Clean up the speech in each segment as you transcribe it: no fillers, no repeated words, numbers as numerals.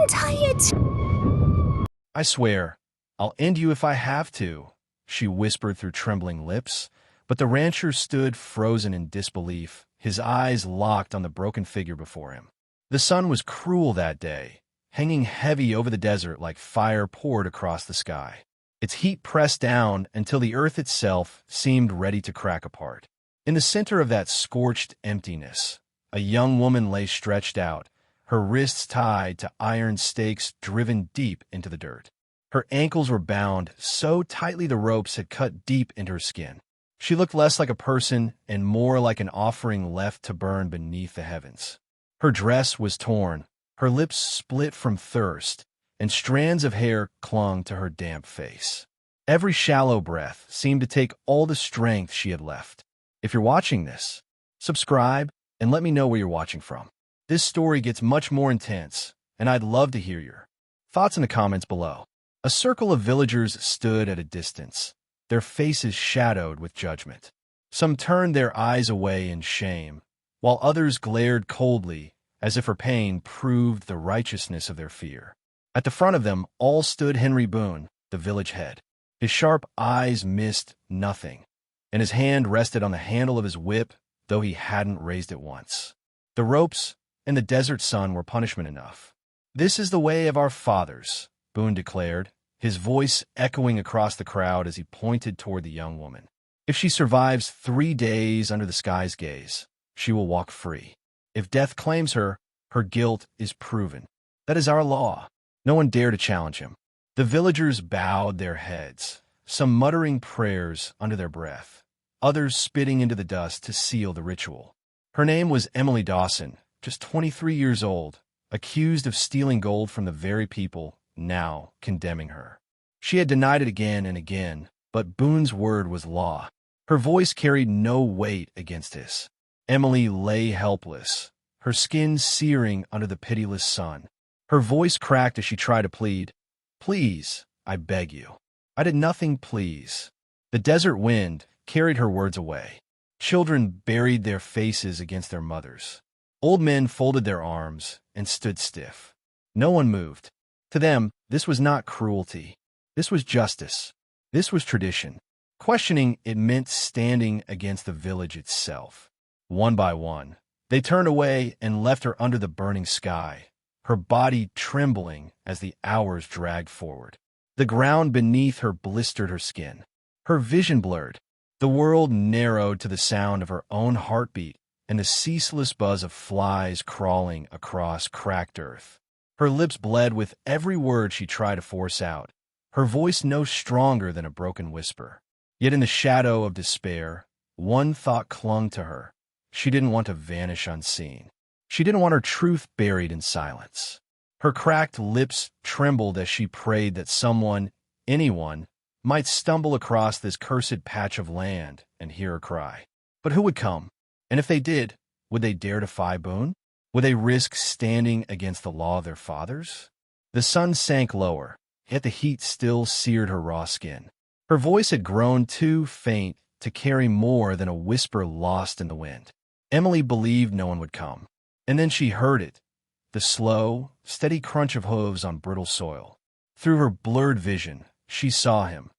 untie it. I swear, I'll end you if I have to, she whispered through trembling lips, but the rancher stood frozen in disbelief, his eyes locked on the broken figure before him. The sun was cruel that day, hanging heavy over the desert like fire poured across the sky. Its heat pressed down until the earth itself seemed ready to crack apart. In the center of that scorched emptiness, a young woman lay stretched out, her wrists tied to iron stakes driven deep into the dirt. Her ankles were bound so tightly the ropes had cut deep into her skin. She looked less like a person and more like an offering left to burn beneath the heavens. Her dress was torn, her lips split from thirst, and strands of hair clung to her damp face. Every shallow breath seemed to take all the strength she had left. If you're watching this, subscribe and let me know where you're watching from. This story gets much more intense, and I'd love to hear your thoughts in the comments below. A circle of villagers stood at a distance, their faces shadowed with judgment. Some turned their eyes away in shame, while others glared coldly, as if her pain proved the righteousness of their fear. At the front of them all stood Henry Boone, the village head. His sharp eyes missed nothing, and his hand rested on the handle of his whip, though he hadn't raised it once. The ropes and the desert sun were punishment enough. "This is the way of our fathers," Boone declared, his voice echoing across the crowd as he pointed toward the young woman. "If she survives 3 days under the sky's gaze, she will walk free. If death claims her, her guilt is proven. That is our law." No one dared to challenge him. The villagers bowed their heads, some muttering prayers under their breath, others spitting into the dust to seal the ritual. Her name was Emily Dawson, just 23 years old, accused of stealing gold from the very people now condemning her. She had denied it again and again, but Boone's word was law. Her voice carried no weight against his. Emily lay helpless, her skin searing under the pitiless sun. Her voice cracked as she tried to plead, "Please, I beg you. I did nothing, please." The desert wind carried her words away. Children buried their faces against their mothers. Old men folded their arms and stood stiff. No one moved. To them, this was not cruelty. This was justice. This was tradition. Questioning it meant standing against the village itself. One by one, they turned away and left her under the burning sky, her body trembling as the hours dragged forward. The ground beneath her blistered her skin. Her vision blurred. The world narrowed to the sound of her own heartbeat and the ceaseless buzz of flies crawling across cracked earth. Her lips bled with every word she tried to force out, her voice no stronger than a broken whisper. Yet in the shadow of despair, one thought clung to her. She didn't want to vanish unseen. She didn't want her truth buried in silence. Her cracked lips trembled as she prayed that someone, anyone, might stumble across this cursed patch of land and hear her cry. But who would come? And if they did, would they dare defy Boone? Would they risk standing against the law of their fathers? The sun sank lower, yet the heat still seared her raw skin. Her voice had grown too faint to carry more than a whisper lost in the wind. Emily believed no one would come. And then she heard it, the slow, steady crunch of hooves on brittle soil. Through her blurred vision, she saw him,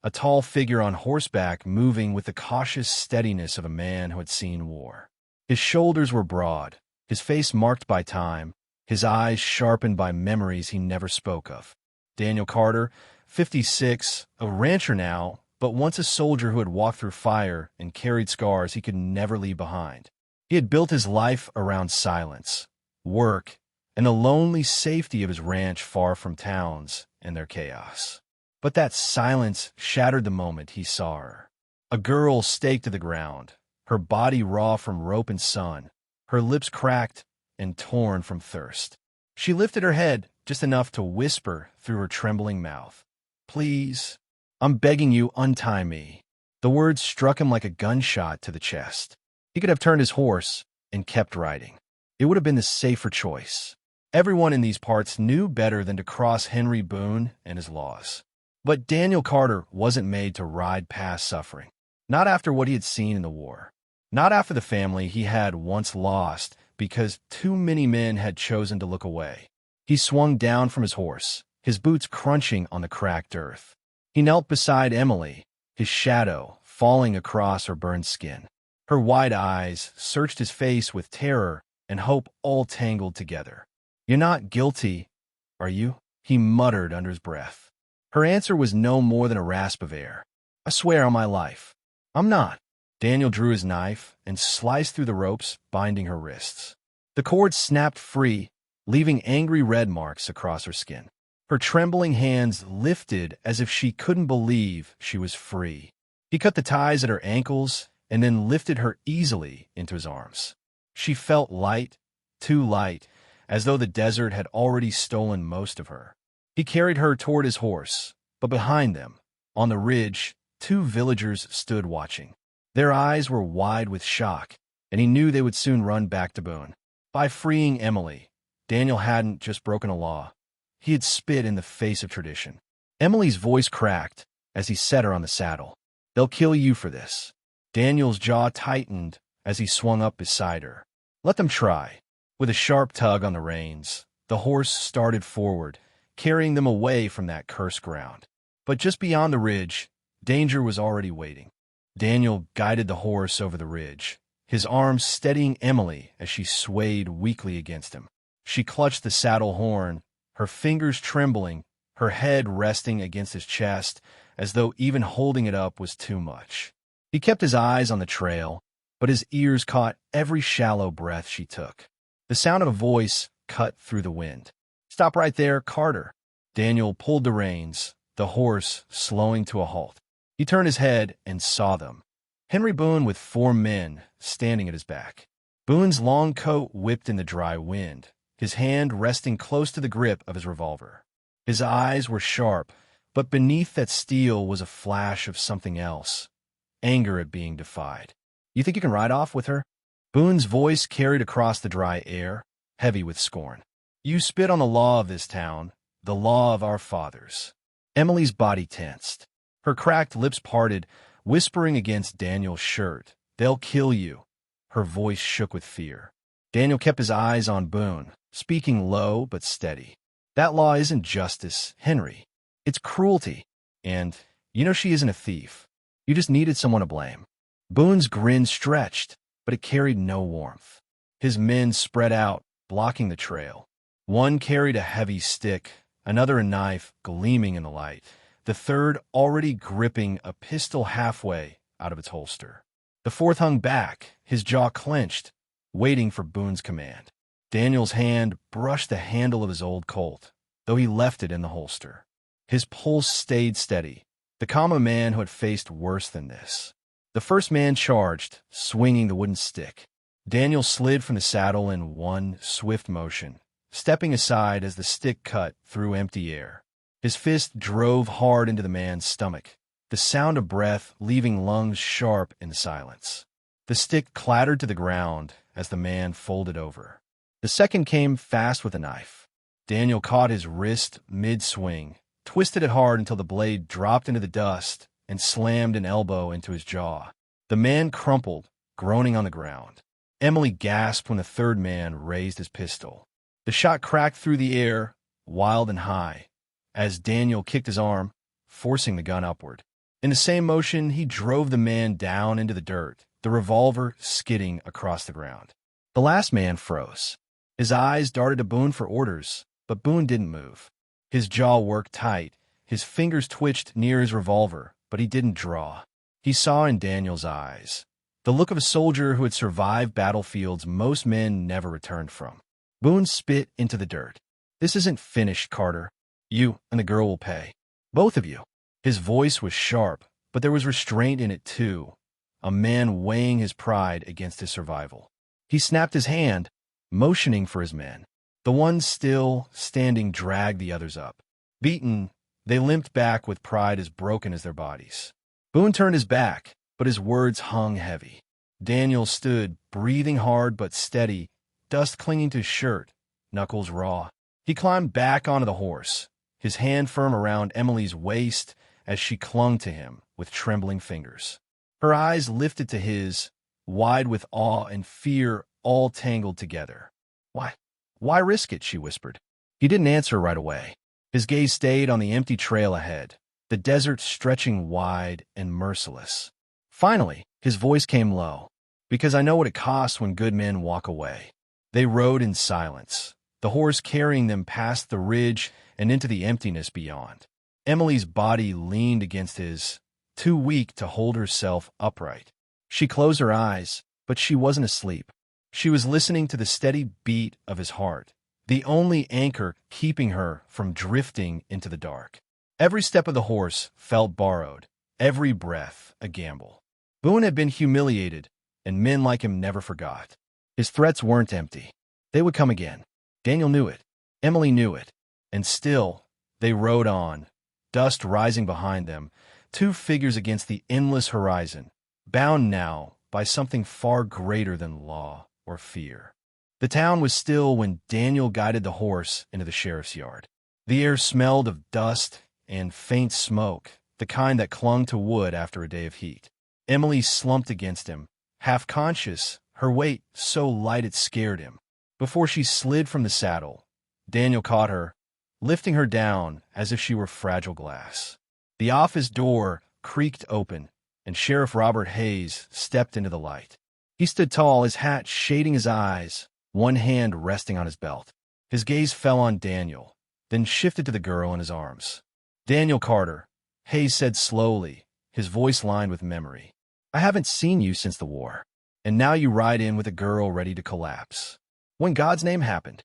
a tall figure on horseback moving with the cautious steadiness of a man who had seen war. His shoulders were broad, his face marked by time, his eyes sharpened by memories he never spoke of. Daniel Carter, 56, a rancher now, but once a soldier who had walked through fire and carried scars he could never leave behind. He had built his life around silence, work, and the lonely safety of his ranch far from towns and their chaos. But that silence shattered the moment he saw her. A girl staked to the ground, her body raw from rope and sun, her lips cracked and torn from thirst. She lifted her head just enough to whisper through her trembling mouth, "Please, I'm begging you, untie me." The words struck him like a gunshot to the chest. He could have turned his horse and kept riding. It would have been the safer choice. Everyone in these parts knew better than to cross Henry Boone and his laws. But Daniel Carter wasn't made to ride past suffering. Not after what he had seen in the war. Not after the family he had once lost because too many men had chosen to look away. He swung down from his horse, his boots crunching on the cracked earth. He knelt beside Emily, his shadow falling across her burned skin. Her wide eyes searched his face with terror and hope all tangled together. "You're not guilty, are you?" he muttered under his breath. Her answer was no more than a rasp of air. "I swear on my life, I'm not." Daniel drew his knife and sliced through the ropes binding her wrists. The cord snapped free, leaving angry red marks across her skin. Her trembling hands lifted as if she couldn't believe she was free. He cut the ties at her ankles and then lifted her easily into his arms. She felt light, too light, as though the desert had already stolen most of her. He carried her toward his horse, but behind them, on the ridge, 2 villagers stood watching. Their eyes were wide with shock, and he knew they would soon run back to Boone. By freeing Emily, Daniel hadn't just broken a law. He had spit in the face of tradition. Emily's voice cracked as he set her on the saddle. "They'll kill you for this." Daniel's jaw tightened as he swung up beside her. "Let them try." With a sharp tug on the reins, the horse started forward, carrying them away from that cursed ground. But just beyond the ridge, danger was already waiting. Daniel guided the horse over the ridge, his arms steadying Emily as she swayed weakly against him. She clutched the saddle horn, her fingers trembling, her head resting against his chest, as though even holding it up was too much. He kept his eyes on the trail, but his ears caught every shallow breath she took. The sound of a voice cut through the wind. "Stop right there, Carter." Daniel pulled the reins, the horse slowing to a halt. He turned his head and saw them. Henry Boone with 4 men standing at his back. Boone's long coat whipped in the dry wind, his hand resting close to the grip of his revolver. His eyes were sharp, but beneath that steel was a flash of something else, anger at being defied. "You think you can ride off with her?" Boone's voice carried across the dry air, heavy with scorn. "You spit on the law of this town, the law of our fathers." Emily's body tensed. Her cracked lips parted, whispering against Daniel's shirt. "They'll kill you." Her voice shook with fear. Daniel kept his eyes on Boone, speaking low but steady. "That law isn't justice, Henry. It's cruelty. And you know she isn't a thief. You just needed someone to blame." Boone's grin stretched, but it carried no warmth. His men spread out, blocking the trail. One carried a heavy stick, another a knife gleaming in the light, the third already gripping a pistol halfway out of its holster. The fourth hung back, his jaw clenched, waiting for Boone's command. Daniel's hand brushed the handle of his old Colt, though he left it in the holster. His pulse stayed steady, the calm of a man who had faced worse than this. The first man charged, swinging the wooden stick. Daniel slid from the saddle in one swift motion, stepping aside as the stick cut through empty air. His fist drove hard into the man's stomach, the sound of breath leaving lungs sharp in the silence. The stick clattered to the ground as the man folded over. The second came fast with a knife. Daniel caught his wrist mid-swing, twisted it hard until the blade dropped into the dust and slammed an elbow into his jaw. The man crumpled, groaning on the ground. Emily gasped when the third man raised his pistol. The shot cracked through the air, wild and high, as Daniel kicked his arm, forcing the gun upward. In the same motion, he drove the man down into the dirt, the revolver skidding across the ground. The last man froze. His eyes darted to Boone for orders, but Boone didn't move. His jaw worked tight, his fingers twitched near his revolver, but he didn't draw. He saw in Daniel's eyes the look of a soldier who had survived battlefields most men never returned from. Boone spit into the dirt. "This isn't finished, Carter. You and the girl will pay. Both of you." His voice was sharp, but there was restraint in it too, a man weighing his pride against his survival. He snapped his hand, motioning for his men. The ones still standing dragged the others up. Beaten, they limped back with pride as broken as their bodies. Boone turned his back, but his words hung heavy. Daniel stood, breathing hard but steady, dust clinging to his shirt, knuckles raw. He climbed back onto the horse, his hand firm around Emily's waist as she clung to him with trembling fingers. Her eyes lifted to his, wide with awe and fear all tangled together. Why risk it?" she whispered. He didn't answer right away. His gaze stayed on the empty trail ahead, the desert stretching wide and merciless. Finally, his voice came low. Because I know what it costs when good men walk away. They rode in silence, the horse carrying them past the ridge and into the emptiness beyond. Emily's body leaned against his, too weak to hold herself upright. She closed her eyes, but she wasn't asleep. She was listening to the steady beat of his heart, the only anchor keeping her from drifting into the dark. Every step of the horse felt borrowed, every breath a gamble. Boone had been humiliated, and men like him never forgot. His threats weren't empty. They would come again. Daniel knew it. Emily knew it. And still, they rode on, dust rising behind them, two figures against the endless horizon, bound now by something far greater than law or fear. The town was still when Daniel guided the horse into the sheriff's yard. The air smelled of dust and faint smoke, the kind that clung to wood after a day of heat. Emily slumped against him, half conscious, her weight so light it scared him. Before she slid from the saddle, Daniel caught her, lifting her down as if she were fragile glass. The office door creaked open, and Sheriff Robert Hayes stepped into the light. He stood tall, his hat shading his eyes, one hand resting on his belt. His gaze fell on Daniel, then shifted to the girl in his arms. "Daniel Carter," Hayes said slowly, his voice lined with memory. "I haven't seen you since the war, and now you ride in with a girl ready to collapse. When God's name happened?"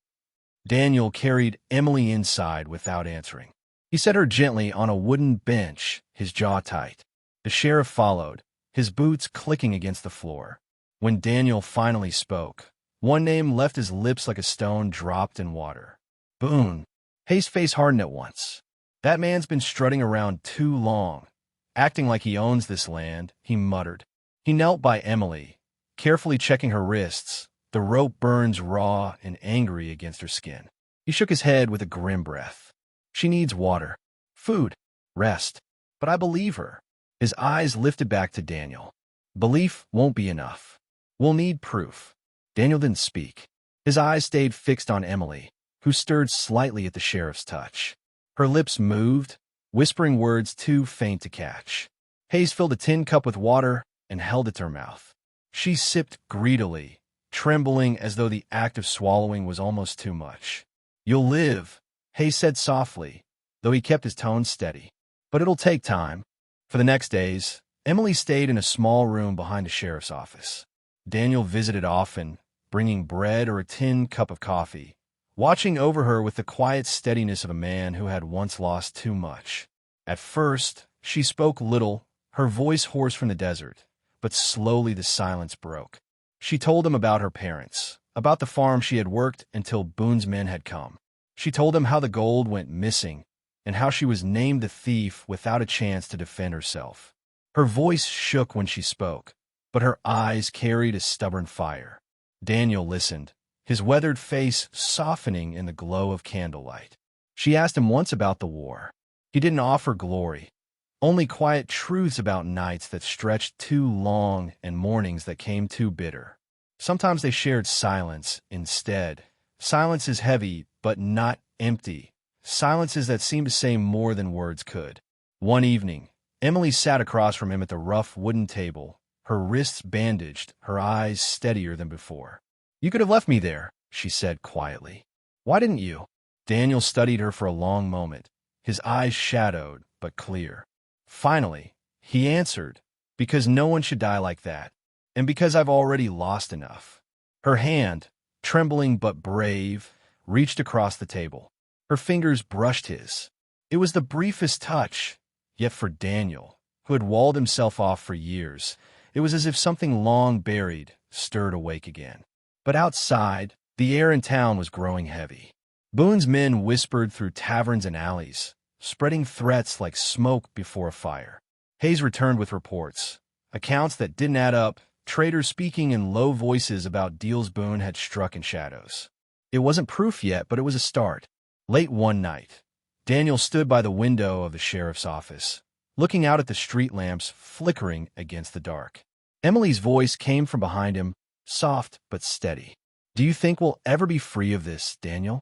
Daniel carried Emily inside without answering. He set her gently on a wooden bench, his jaw tight. The sheriff followed, his boots clicking against the floor. When Daniel finally spoke, one name left his lips like a stone dropped in water. "Boone." Hayes' face hardened at once. "That man's been strutting around too long, acting like he owns this land," he muttered. He knelt by Emily, carefully checking her wrists, the rope burns raw and angry against her skin. He shook his head with a grim breath. "She needs water, food, rest. But I believe her." His eyes lifted back to Daniel. "Belief won't be enough. We'll need proof." Daniel didn't speak. His eyes stayed fixed on Emily, who stirred slightly at the sheriff's touch. Her lips moved, whispering words too faint to catch. Hayes filled a tin cup with water and held it to her mouth. She sipped greedily, trembling as though the act of swallowing was almost too much. "You'll live," Hayes said softly, though he kept his tone steady. "But it'll take time." For the next days, Emily stayed in a small room behind the sheriff's office. Daniel visited often, bringing bread or a tin cup of coffee, watching over her with the quiet steadiness of a man who had once lost too much. At first, she spoke little, her voice hoarse from the desert, but slowly the silence broke. She told him about her parents, about the farm she had worked until Boone's men had come. She told him how the gold went missing, and how she was named the thief without a chance to defend herself. Her voice shook when she spoke, but her eyes carried a stubborn fire. Daniel listened, his weathered face softening in the glow of candlelight. She asked him once about the war. He didn't offer glory, only quiet truths about nights that stretched too long and mornings that came too bitter. Sometimes they shared silence instead. Silences heavy, but not empty. Silences that seemed to say more than words could. One evening, Emily sat across from him at the rough wooden table, her wrists bandaged, her eyes steadier than before. "You could have left me there," she said quietly. "Why didn't you?" Daniel studied her for a long moment, his eyes shadowed but clear. Finally, he answered, "Because no one should die like that, and because I've already lost enough." Her hand, trembling but brave, reached across the table. Her fingers brushed his. It was the briefest touch, yet for Daniel, who had walled himself off for years, it was as if something long buried stirred awake again. But outside, the air in town was growing heavy. Boone's men whispered through taverns and alleys, spreading threats like smoke before a fire. Hayes returned with reports, accounts that didn't add up, traders speaking in low voices about deals Boone had struck in shadows. It wasn't proof yet, but it was a start. Late one night, Daniel stood by the window of the sheriff's office, looking out at the street lamps flickering against the dark. Emily's voice came from behind him, soft but steady. "Do you think we'll ever be free of this, Daniel?"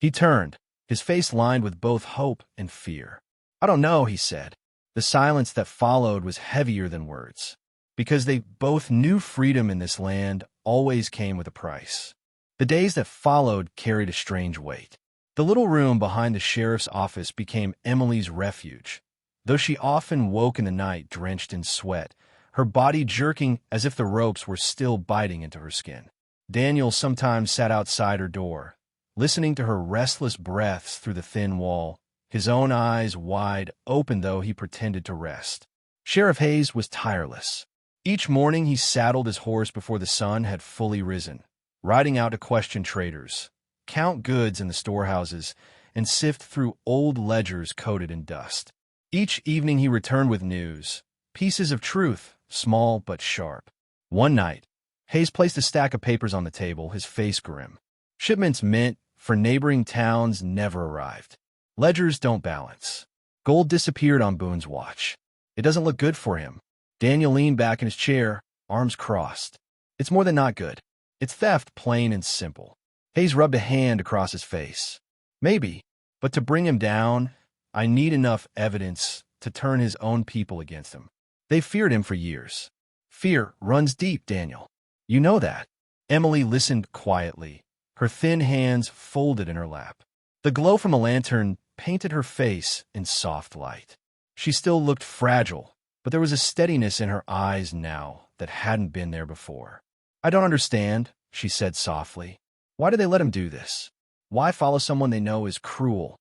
He turned, his face lined with both hope and fear. "I don't know," he said. The silence that followed was heavier than words, because they both knew freedom in this land always came with a price. The days that followed carried a strange weight. The little room behind the sheriff's office became Emily's refuge. Though she often woke in the night drenched in sweat, her body jerking as if the ropes were still biting into her skin. Daniel sometimes sat outside her door, listening to her restless breaths through the thin wall, his own eyes wide open though he pretended to rest. Sheriff Hayes was tireless. Each morning he saddled his horse before the sun had fully risen, riding out to question traders, count goods in the storehouses, and sift through old ledgers coated in dust. Each evening he returned with news, pieces of truth, small but sharp. One night, Hayes placed a stack of papers on the table, his face grim. Shipments meant for neighboring towns never arrived. Ledgers don't balance. Gold disappeared on Boone's watch. It doesn't look good for him. Daniel leaned back in his chair, arms crossed. It's more than not good. It's theft, plain and simple. Hayes rubbed a hand across his face. Maybe, but to bring him down, I need enough evidence to turn his own people against him. They feared him for years. Fear runs deep, Daniel. You know that. Emily listened quietly, her thin hands folded in her lap. The glow from a lantern painted her face in soft light. She still looked fragile, but there was a steadiness in her eyes now that hadn't been there before. "I don't understand," she said softly. "Why do they let him do this? Why follow someone they know is cruel?"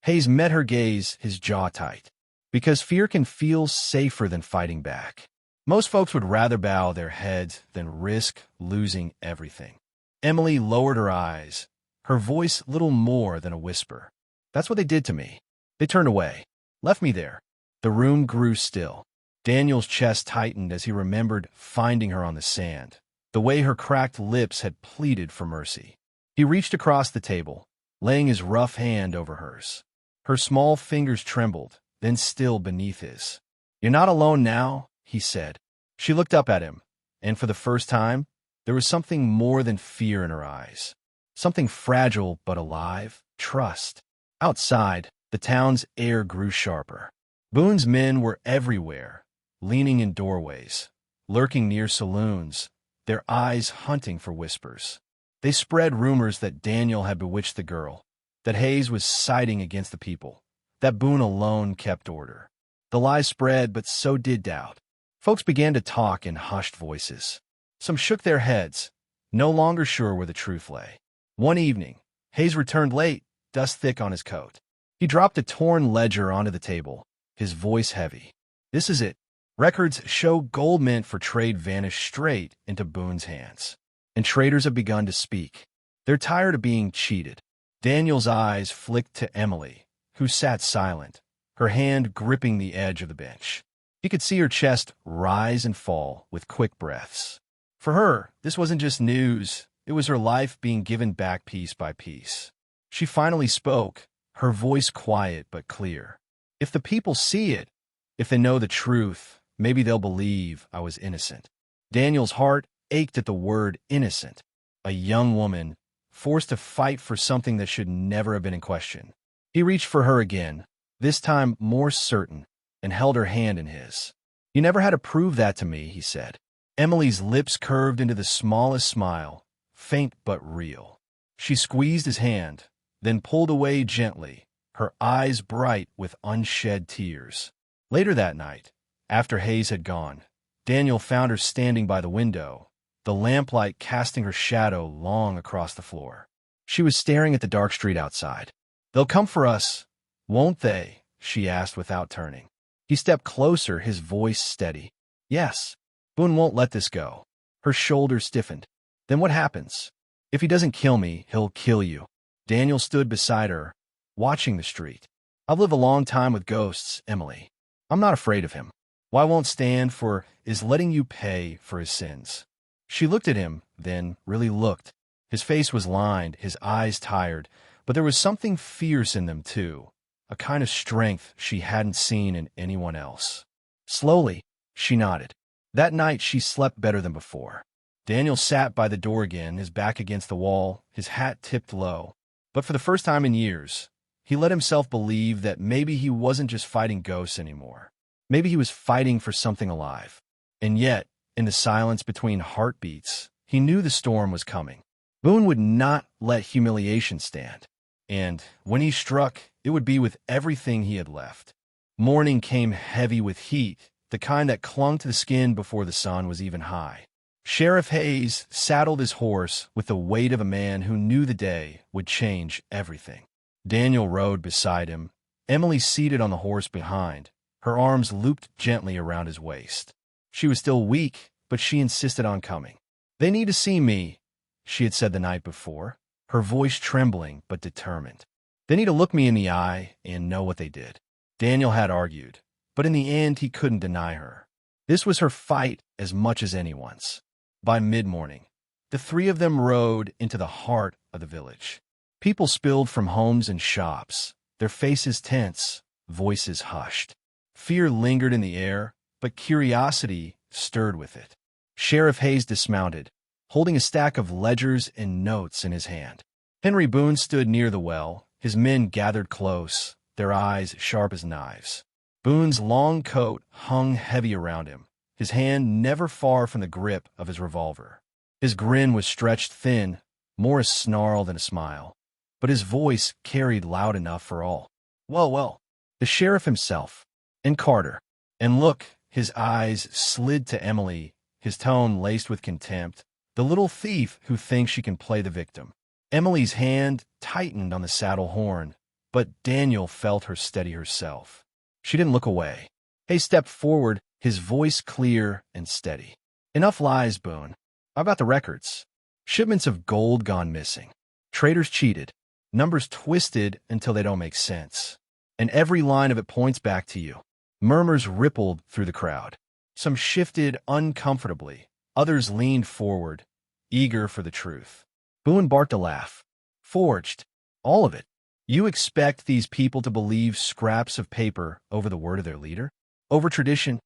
Hayes met her gaze, his jaw tight. "Because fear can feel safer than fighting back. Most folks would rather bow their heads than risk losing everything." Emily lowered her eyes, her voice little more than a whisper. "That's what they did to me. They turned away, left me there." The room grew still. Daniel's chest tightened as he remembered finding her on the sand, the way her cracked lips had pleaded for mercy. He reached across the table, laying his rough hand over hers. Her small fingers trembled, then still beneath his. "You're not alone now," he said. She looked up at him, and for the first time, there was something more than fear in her eyes. Something fragile but alive, trust. Outside, the town's air grew sharper. Boone's men were everywhere, leaning in doorways, lurking near saloons, their eyes hunting for whispers. They spread rumors that Daniel had bewitched the girl, that Hayes was siding against the people, that Boone alone kept order. The lies spread, but so did doubt. Folks began to talk in hushed voices. Some shook their heads, no longer sure where the truth lay. One evening, Hayes returned late, dust thick on his coat. He dropped a torn ledger onto the table, his voice heavy. "This is it. Records show gold meant for trade vanished straight into Boone's hands. And traders have begun to speak. They're tired of being cheated." Daniel's eyes flicked to Emily, who sat silent, her hand gripping the edge of the bench. He could see her chest rise and fall with quick breaths. For her, this wasn't just news. It was her life being given back piece by piece. She finally spoke, her voice quiet but clear. "If the people see it, if they know the truth, maybe they'll believe I was innocent." Daniel's heart ached at the word innocent. A young woman, forced to fight for something that should never have been in question. He reached for her again, this time more certain, and held her hand in his. "You never had to prove that to me," he said. Emily's lips curved into the smallest smile, faint but real. She squeezed his hand, then pulled away gently, her eyes bright with unshed tears. Later that night, after Hayes had gone, Daniel found her standing by the window, the lamplight casting her shadow long across the floor. She was staring at the dark street outside. "They'll come for us, won't they?" she asked without turning. He stepped closer, his voice steady. "Yes. Boone won't let this go." Her shoulders stiffened. "Then what happens? If he doesn't kill me, he'll kill you." Daniel stood beside her, watching the street. "I've lived a long time with ghosts, Emily. I'm not afraid of him. What I won't stand for is letting you pay for his sins." She looked at him, then really looked. His face was lined, his eyes tired, but there was something fierce in them too, a kind of strength she hadn't seen in anyone else. Slowly, she nodded. That night she slept better than before. Daniel sat by the door again, his back against the wall, his hat tipped low. But for the first time in years, He let himself believe that maybe he wasn't just fighting ghosts anymore. Maybe he was fighting for something alive. And yet, in the silence between heartbeats, he knew the storm was coming. Boone would not let humiliation stand. And when he struck, it would be with everything he had left. Morning came heavy with heat, the kind that clung to the skin before the sun was even high. Sheriff Hayes saddled his horse with the weight of a man who knew the day would change everything. Daniel rode beside him, Emily seated on the horse behind, her arms looped gently around his waist. She was still weak, but she insisted on coming. "They need to see me," she had said the night before, her voice trembling but determined. "They need to look me in the eye and know what they did." Daniel had argued, but in the end he couldn't deny her. This was her fight as much as anyone's. By mid-morning, the three of them rode into the heart of the village. People spilled from homes and shops, their faces tense, voices hushed. Fear lingered in the air, but curiosity stirred with it. Sheriff Hayes dismounted, holding a stack of ledgers and notes in his hand. Henry Boone stood near the well, his men gathered close, their eyes sharp as knives. Boone's long coat hung heavy around him, his hand never far from the grip of his revolver. His grin was stretched thin, more a snarl than a smile, but his voice carried loud enough for all. "Well, well." The sheriff himself, and Carter. And look, his eyes slid to Emily, his tone laced with contempt, the little thief who thinks she can play the victim. Emily's hand tightened on the saddle horn, but Daniel felt her steady herself. She didn't look away. Hayes stepped forward, his voice clear and steady. "Enough lies, Boone. How about the records? Shipments of gold gone missing. Traders cheated. Numbers twisted until they don't make sense. And every line of it points back to you." Murmurs rippled through the crowd. Some shifted uncomfortably. Others leaned forward, eager for the truth. Boone barked a laugh. "Forged. All of it. You expect these people to believe scraps of paper over the word of their leader? Over tradition?"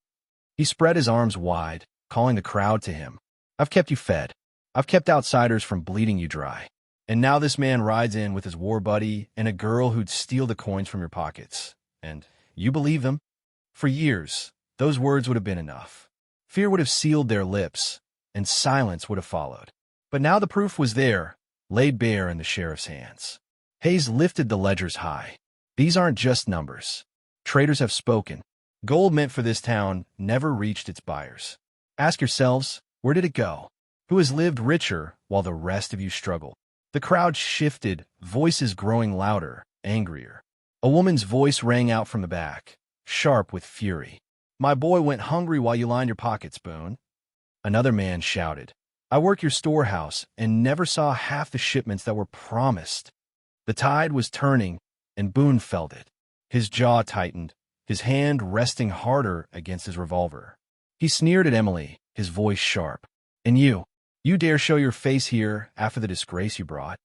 He spread his arms wide, calling the crowd to him. "I've kept you fed. I've kept outsiders from bleeding you dry. And now this man rides in with his war buddy and a girl who'd steal the coins from your pockets. And you believe them?" For years, those words would have been enough. Fear would have sealed their lips, and silence would have followed. But now the proof was there, laid bare in the sheriff's hands. Hayes lifted the ledgers high. "These aren't just numbers. Traders have spoken. Gold meant for this town never reached its buyers. Ask yourselves, where did it go? Who has lived richer while the rest of you struggle?" The crowd shifted, voices growing louder, angrier. A woman's voice rang out from the back, sharp with fury. "My boy went hungry while you lined your pockets, Boone." Another man shouted, "I work your storehouse and never saw half the shipments that were promised." The tide was turning, and Boone felt it. His jaw tightened, his hand resting harder against his revolver. He sneered at Emily, his voice sharp. "And you dare show your face here after the disgrace you brought?"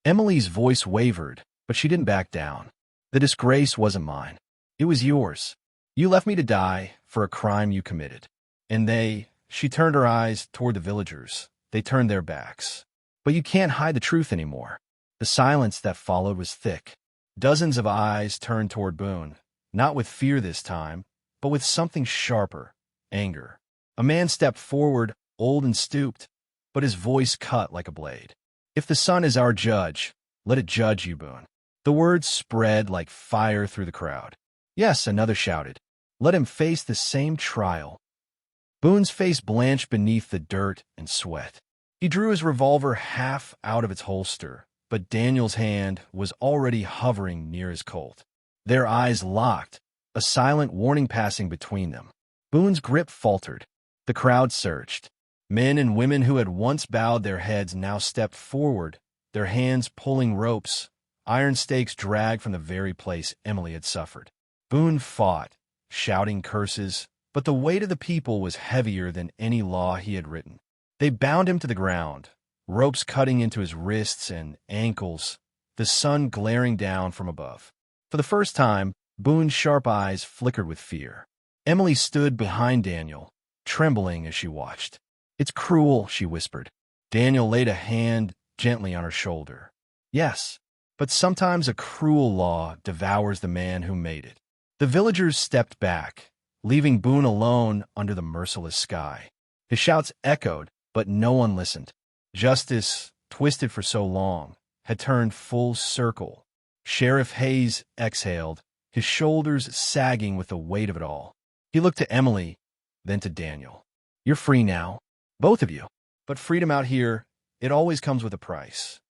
Emily's voice wavered, but she didn't back down. "The disgrace wasn't mine. It was yours. You left me to die for a crime you committed. And she turned her eyes toward the villagers. They turned their backs. But you can't hide the truth anymore." The silence that followed was thick. Dozens of eyes turned toward Boone, not with fear this time, but with something sharper, anger. A man stepped forward, old and stooped, but his voice cut like a blade. "If the sun is our judge, let it judge you, Boone." The words spread like fire through the crowd. "Yes," another shouted. "Let him face the same trial." Boone's face blanched beneath the dirt and sweat. He drew his revolver half out of its holster, but Daniel's hand was already hovering near his Colt. Their eyes locked, a silent warning passing between them. Boone's grip faltered. The crowd surged. Men and women who had once bowed their heads now stepped forward, their hands pulling ropes, iron stakes dragged from the very place Emily had suffered. Boone fought, shouting curses, but the weight of the people was heavier than any law he had written. They bound him to the ground, ropes cutting into his wrists and ankles, the sun glaring down from above. For the first time, Boone's sharp eyes flickered with fear. Emily stood behind Daniel, trembling as she watched. "It's cruel," she whispered. Daniel laid a hand gently on her shoulder. "Yes, but sometimes a cruel law devours the man who made it. The villagers stepped back, leaving Boone alone under the merciless sky. His shouts echoed, but no one listened. Justice, twisted for so long, had turned full circle. Sheriff Hayes exhaled, his shoulders sagging with the weight of it all. He looked to Emily, then to Daniel. "You're free now, both of you. But freedom out here, it always comes with a price."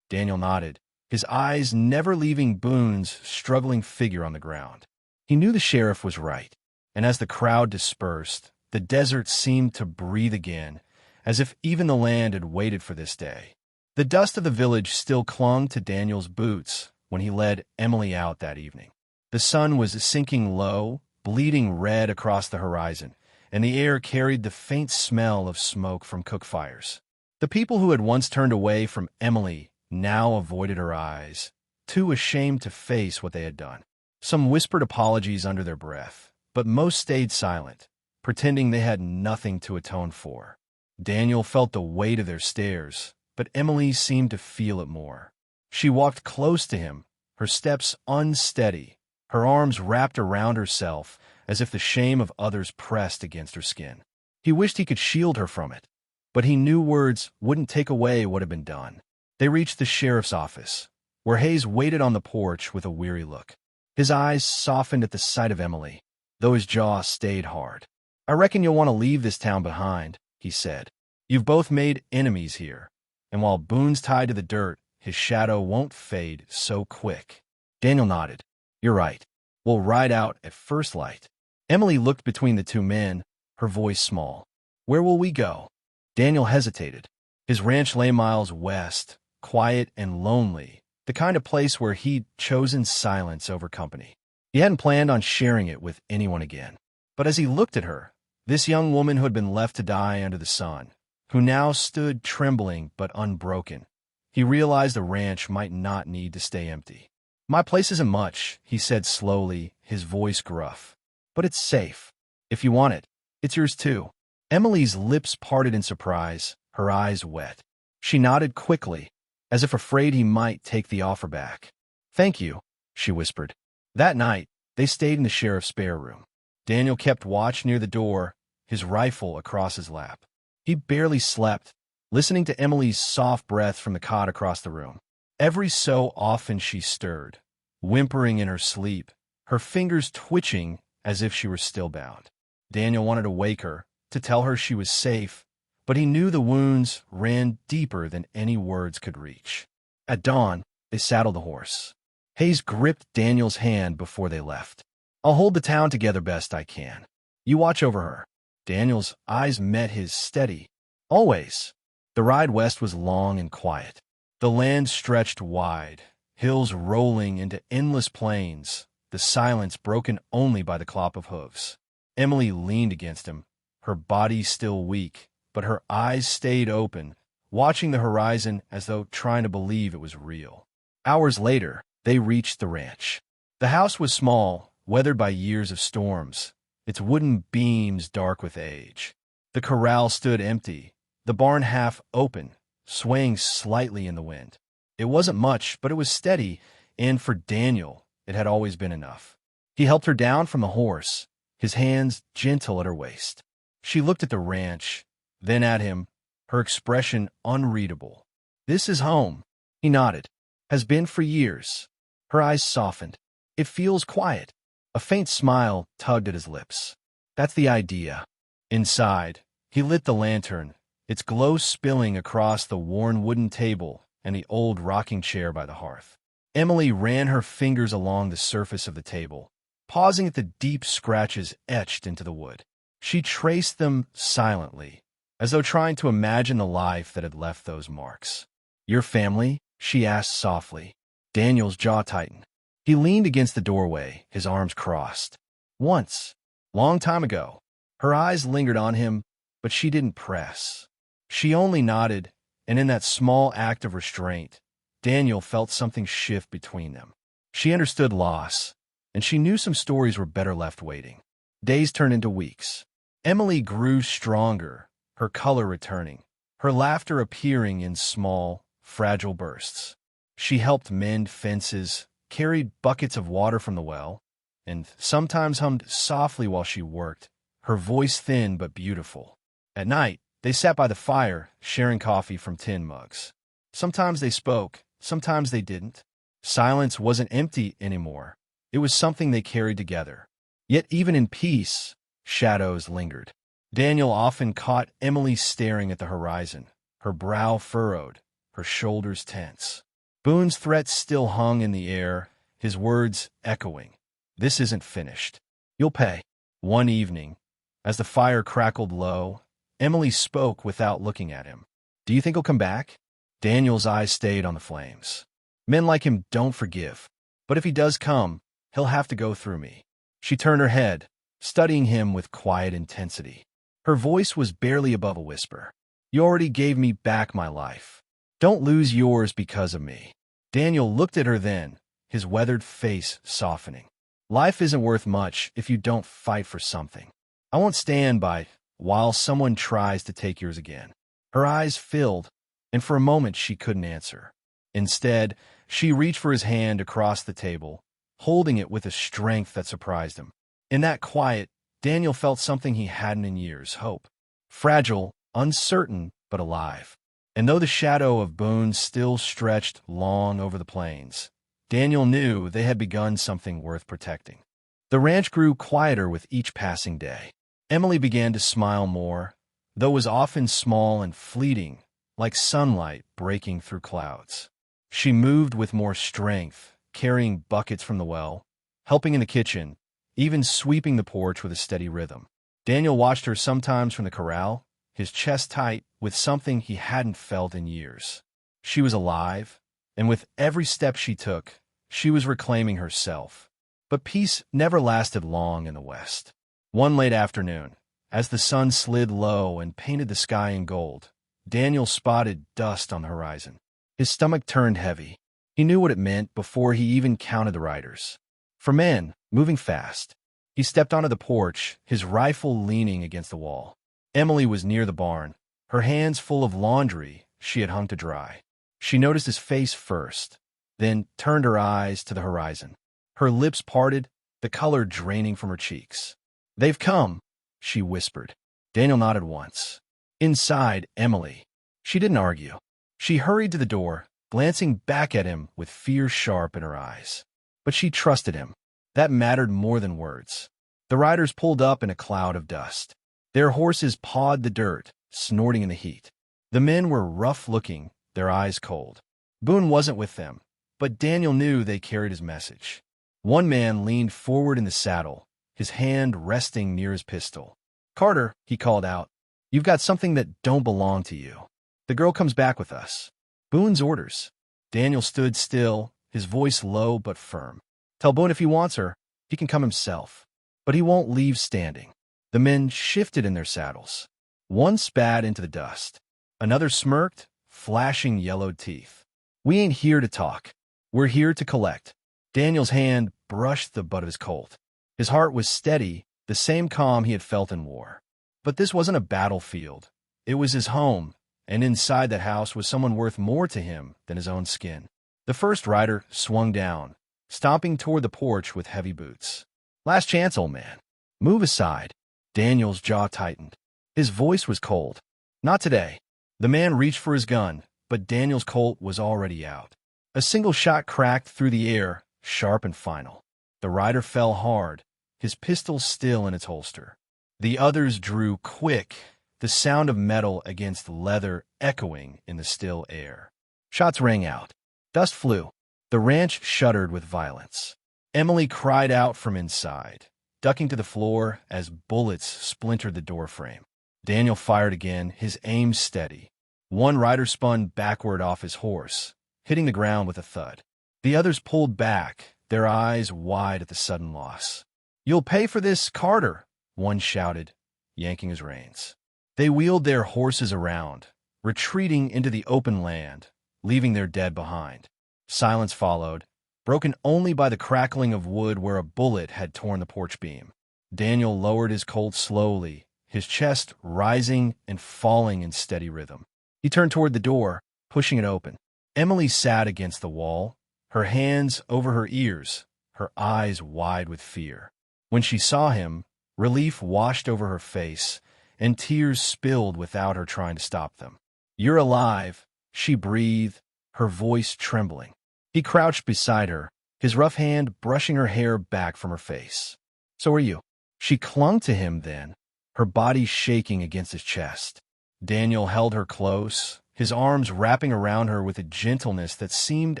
Daniel nodded, his eyes never leaving Boone's struggling figure on the ground. He knew the sheriff was right, and as the crowd dispersed, the desert seemed to breathe again, as if even the land had waited for this day. The dust of the village still clung to Daniel's boots when he led Emily out that evening. The sun was sinking low, bleeding red across the horizon, and the air carried the faint smell of smoke from cook fires. The people who had once turned away from Emily now avoided her eyes, too ashamed to face what they had done. Some whispered apologies under their breath, but most stayed silent, pretending they had nothing to atone for. Daniel felt the weight of their stares, but Emily seemed to feel it more. She walked close to him, her steps unsteady, her arms wrapped around herself as if the shame of others pressed against her skin. He wished he could shield her from it, but he knew words wouldn't take away what had been done. They reached the sheriff's office, where Hayes waited on the porch with a weary look. His eyes softened at the sight of Emily, though his jaw stayed hard. "I reckon you'll want to leave this town behind," he said. "You've both made enemies here, and while Boone's tied to the dirt, his shadow won't fade so quick." Daniel nodded. "You're right. We'll ride out at first light." Emily looked between the two men, her voice small. "Where will we go?" Daniel hesitated. His ranch lay miles west, quiet and lonely, the kind of place where he'd chosen silence over company. He hadn't planned on sharing it with anyone again. But as he looked at her, this young woman who had been left to die under the sun, who now stood trembling but unbroken, he realized the ranch might not need to stay empty. "My place isn't much," he said slowly, his voice gruff. "But it's safe. If you want it, it's yours too." Emily's lips parted in surprise, her eyes wet. She nodded quickly, as if afraid he might take the offer back. "Thank you," she whispered. That night, they stayed in the sheriff's spare room. Daniel kept watch near the door, his rifle across his lap. He barely slept, listening to Emily's soft breath from the cot across the room. Every so often she stirred, whimpering in her sleep, her fingers twitching as if she were still bound. Daniel wanted to wake her, to tell her she was safe, but he knew the wounds ran deeper than any words could reach. At dawn, they saddled the horse. Hayes gripped Daniel's hand before they left. "I'll hold the town together best I can. You watch over her." Daniel's eyes met his steady. "Always." The ride west was long and quiet. The land stretched wide, hills rolling into endless plains, the silence broken only by the clop of hooves. Emily leaned against him, her body still weak, but her eyes stayed open, watching the horizon as though trying to believe it was real. Hours later, they reached the ranch. The house was small, weathered by years of storms, its wooden beams dark with age. The corral stood empty, the barn half open, swaying slightly in the wind. It wasn't much, but it was steady, and for Daniel, it had always been enough. He helped her down from the horse, his hands gentle at her waist. She looked at the ranch, then at him, her expression unreadable. "This is home," he nodded. "Has been for years." Her eyes softened. "It feels quiet." A faint smile tugged at his lips. "That's the idea." Inside, he lit the lantern, its glow spilling across the worn wooden table and the old rocking chair by the hearth. Emily ran her fingers along the surface of the table, pausing at the deep scratches etched into the wood. She traced them silently, as though trying to imagine the life that had left those marks. "Your family?" she asked softly. Daniel's jaw tightened. He leaned against the doorway, his arms crossed. "Once, long time ago." Her eyes lingered on him, but she didn't press. She only nodded, and in that small act of restraint, Daniel felt something shift between them. She understood loss, and she knew some stories were better left waiting. Days turned into weeks. Emily grew stronger, her color returning, her laughter appearing in small, fragile bursts. She helped mend fences, carried buckets of water from the well, and sometimes hummed softly while she worked, her voice thin but beautiful. At night, they sat by the fire, sharing coffee from tin mugs. Sometimes they spoke, sometimes they didn't. Silence wasn't empty anymore. It was something they carried together. Yet even in peace, shadows lingered. Daniel often caught Emily staring at the horizon, her brow furrowed, her shoulders tense. Boone's threats still hung in the air, his words echoing. "This isn't finished. You'll pay." One evening, as the fire crackled low, Emily spoke without looking at him. "Do you think he'll come back?" Daniel's eyes stayed on the flames. "Men like him don't forgive. But if he does come, he'll have to go through me." She turned her head, studying him with quiet intensity. Her voice was barely above a whisper. "You already gave me back my life. Don't lose yours because of me." Daniel looked at her then, his weathered face softening. "Life isn't worth much if you don't fight for something. I won't stand by while someone tries to take yours again." Her eyes filled, and for a moment she couldn't answer. Instead, she reached for his hand across the table, holding it with a strength that surprised him. In that quiet, Daniel felt something he hadn't in years: hope. Fragile, uncertain, but alive. And though the shadow of Boone still stretched long over the plains, Daniel knew they had begun something worth protecting. The ranch grew quieter with each passing day. Emily began to smile more, though it was often small and fleeting, like sunlight breaking through clouds. She moved with more strength, carrying buckets from the well, helping in the kitchen, even sweeping the porch with a steady rhythm. Daniel watched her sometimes from the corral, his chest tight with something he hadn't felt in years. She was alive, and with every step she took, she was reclaiming herself. But peace never lasted long in the West. One late afternoon, as the sun slid low and painted the sky in gold, Daniel spotted dust on the horizon. His stomach turned heavy. He knew what it meant before he even counted the riders. For men, moving fast. He stepped onto the porch, his rifle leaning against the wall. Emily was near the barn, her hands full of laundry she had hung to dry. She noticed his face first, then turned her eyes to the horizon. Her lips parted, the color draining from her cheeks. "They've come," she whispered. Daniel nodded once. Inside, Emily. She didn't argue. She hurried to the door, glancing back at him with fear sharp in her eyes. But she trusted him. That mattered more than words. The riders pulled up in a cloud of dust. Their horses pawed the dirt, snorting in the heat. The men were rough-looking, their eyes cold. Boone wasn't with them, but Daniel knew they carried his message. One man leaned forward in the saddle, his hand resting near his pistol. "Carter," he called out, "you've got something that don't belong to you. The girl comes back with us." Boone's orders. Daniel stood still, his voice low but firm. "Tell Boone if he wants her, he can come himself. But he won't leave standing." The men shifted in their saddles. One spat into the dust. Another smirked, flashing yellowed teeth. "We ain't here to talk. We're here to collect." Daniel's hand brushed the butt of his Colt. His heart was steady, the same calm he had felt in war. But this wasn't a battlefield. It was his home, and inside that house was someone worth more to him than his own skin. The first rider swung down, stomping toward the porch with heavy boots. "Last chance, old man. Move aside." Daniel's jaw tightened. His voice was cold. "Not today." The man reached for his gun, but Daniel's Colt was already out. A single shot cracked through the air, sharp and final. The rider fell hard, his pistol still in its holster. The others drew quick, the sound of metal against leather echoing in the still air. Shots rang out. Dust flew. The ranch shuddered with violence. Emily cried out from inside, ducking to the floor as bullets splintered the doorframe. Daniel fired again, his aim steady. One rider spun backward off his horse, hitting the ground with a thud. The others pulled back, their eyes wide at the sudden loss. "You'll pay for this, Carter," one shouted, yanking his reins. They wheeled their horses around, retreating into the open land, leaving their dead behind. Silence followed, broken only by the crackling of wood where a bullet had torn the porch beam. Daniel lowered his Colt slowly, his chest rising and falling in steady rhythm. He turned toward the door, pushing it open. Emily sat against the wall, her hands over her ears, her eyes wide with fear. When she saw him, relief washed over her face, and tears spilled without her trying to stop them. "You're alive," she breathed, her voice trembling. He crouched beside her, his rough hand brushing her hair back from her face. "So are you." She clung to him then, her body shaking against his chest. Daniel held her close, his arms wrapping around her with a gentleness that seemed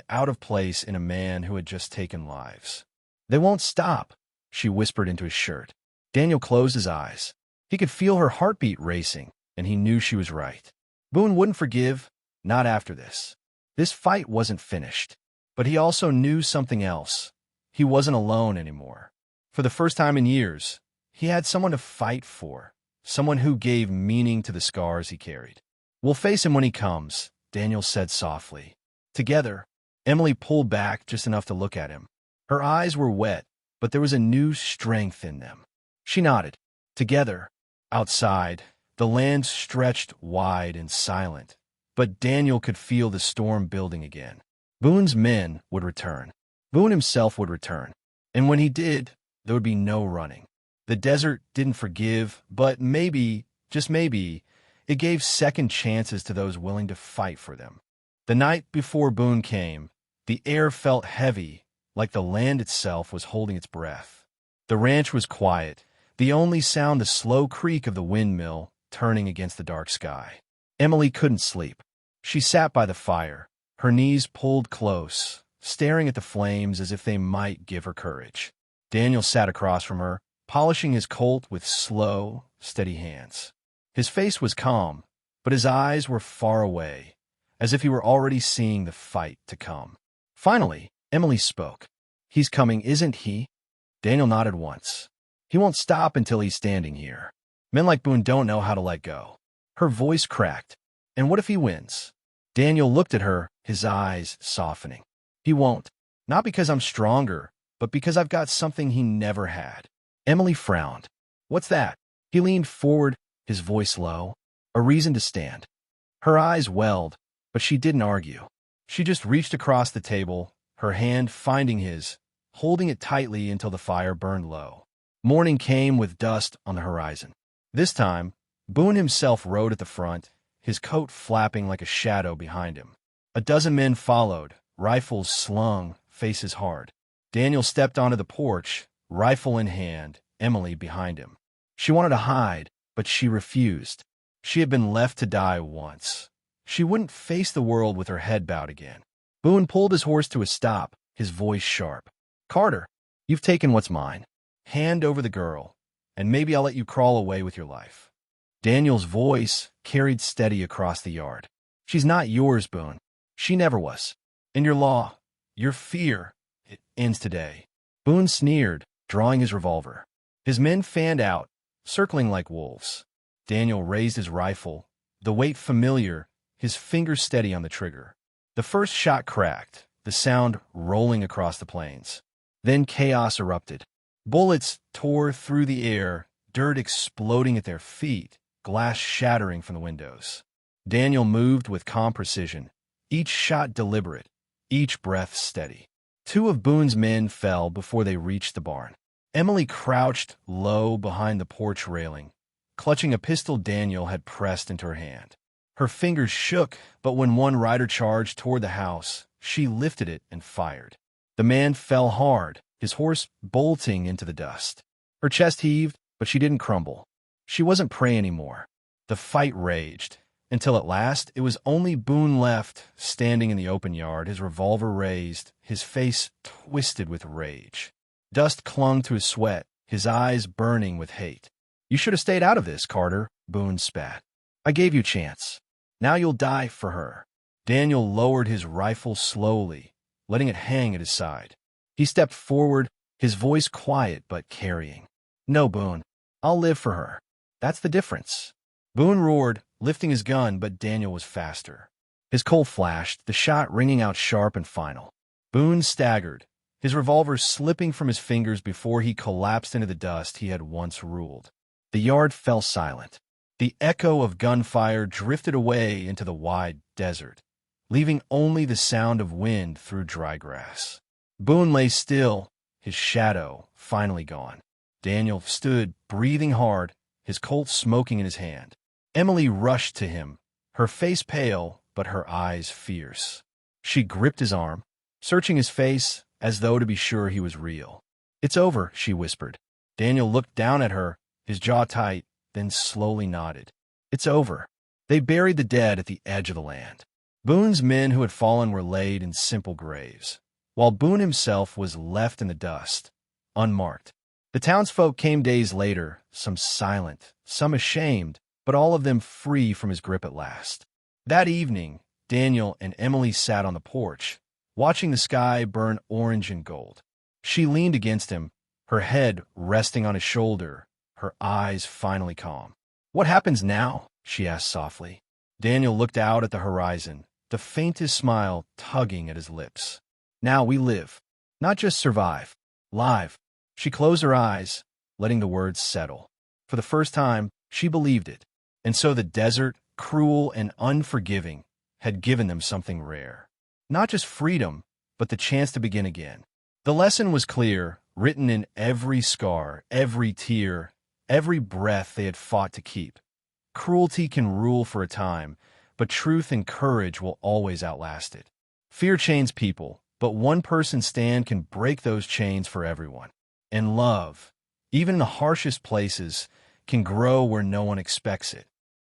out of place in a man who had just taken lives. "They won't stop," she whispered into his shirt. Daniel closed his eyes. He could feel her heartbeat racing, and he knew she was right. Boone wouldn't forgive, not after this. This fight wasn't finished. But he also knew something else. He wasn't alone anymore. For the first time in years, he had someone to fight for, someone who gave meaning to the scars he carried. "We'll face him when he comes," Daniel said softly. Together, Emily pulled back just enough to look at him. Her eyes were wet, but there was a new strength in them. She nodded. Together, outside, the land stretched wide and silent, but Daniel could feel the storm building again. Boone's men would return. Boone himself would return. And when he did, there would be no running. The desert didn't forgive, but maybe, just maybe, it gave second chances to those willing to fight for them. The night before Boone came, the air felt heavy, like the land itself was holding its breath. The ranch was quiet, the only sound the slow creak of the windmill turning against the dark sky. Emily couldn't sleep. She sat by the fire, her knees pulled close, staring at the flames as if they might give her courage. Daniel sat across from her, polishing his Colt with slow, steady hands. His face was calm, but his eyes were far away, as if he were already seeing the fight to come. Finally, Emily spoke. "He's coming, isn't he?" Daniel nodded once. "He won't stop until he's standing here. Men like Boone don't know how to let go." Her voice cracked. "And what if he wins?" Daniel looked at her, his eyes softening. "He won't. Not because I'm stronger, but because I've got something he never had." Emily frowned. "What's that?" He leaned forward, his voice low. "A reason to stand." Her eyes welled, but she didn't argue. She just reached across the table, her hand finding his, holding it tightly until the fire burned low. Morning came with dust on the horizon. This time, Boone himself rode at the front, his coat flapping like a shadow behind him. A dozen men followed, rifles slung, faces hard. Daniel stepped onto the porch, rifle in hand, Emily behind him. She wanted to hide, but she refused. She had been left to die once. She wouldn't face the world with her head bowed again. Boone pulled his horse to a stop, his voice sharp. "Carter, you've taken what's mine. Hand over the girl, and maybe I'll let you crawl away with your life." Daniel's voice carried steady across the yard. "She's not yours, Boone. She never was. And your law, your fear, it ends today." Boone sneered, drawing his revolver. His men fanned out, circling like wolves. Daniel raised his rifle, the weight familiar, his fingers steady on the trigger. The first shot cracked, the sound rolling across the plains. Then chaos erupted. Bullets tore through the air, dirt exploding at their feet, glass shattering from the windows. Daniel moved with calm precision, each shot deliberate, each breath steady. Two of Boone's men fell before they reached the barn. Emily crouched low behind the porch railing, clutching a pistol Daniel had pressed into her hand. Her fingers shook, but when one rider charged toward the house, she lifted it and fired. The man fell hard, his horse bolting into the dust. Her chest heaved, but she didn't crumble. She wasn't prey anymore. The fight raged, until at last it was only Boone left, standing in the open yard, his revolver raised, his face twisted with rage. Dust clung to his sweat, his eyes burning with hate. "You should have stayed out of this, Carter," Boone spat. "I gave you a chance. Now you'll die for her." Daniel lowered his rifle slowly, letting it hang at his side. He stepped forward, his voice quiet but carrying. "No, Boone. I'll live for her. That's the difference." Boone roared, lifting his gun, but Daniel was faster. His Colt flashed, the shot ringing out sharp and final. Boone staggered, his revolver slipping from his fingers before he collapsed into the dust he had once ruled. The yard fell silent. The echo of gunfire drifted away into the wide desert, leaving only the sound of wind through dry grass. Boone lay still, his shadow finally gone. Daniel stood, breathing hard, his Colt smoking in his hand. Emily rushed to him, her face pale, but her eyes fierce. She gripped his arm, searching his face as though to be sure he was real. "It's over," she whispered. Daniel looked down at her, his jaw tight, then slowly nodded. "It's over." They buried the dead at the edge of the land. Boone's men who had fallen were laid in simple graves, while Boone himself was left in the dust, unmarked. The townsfolk came days later, some silent, some ashamed, but all of them free from his grip at last. That evening, Daniel and Emily sat on the porch, watching the sky burn orange and gold. She leaned against him, her head resting on his shoulder, her eyes finally calm. "What happens now?" she asked softly. Daniel looked out at the horizon, the faintest smile tugging at his lips. "Now we live. Not just survive. Live." She closed her eyes, letting the words settle. For the first time, she believed it. And so the desert, cruel and unforgiving, had given them something rare. Not just freedom, but the chance to begin again. The lesson was clear, written in every scar, every tear, every breath they had fought to keep. Cruelty can rule for a time, but truth and courage will always outlast it. Fear chains people, but one person's stand can break those chains for everyone. And love, even in the harshest places, can grow where no one expects it.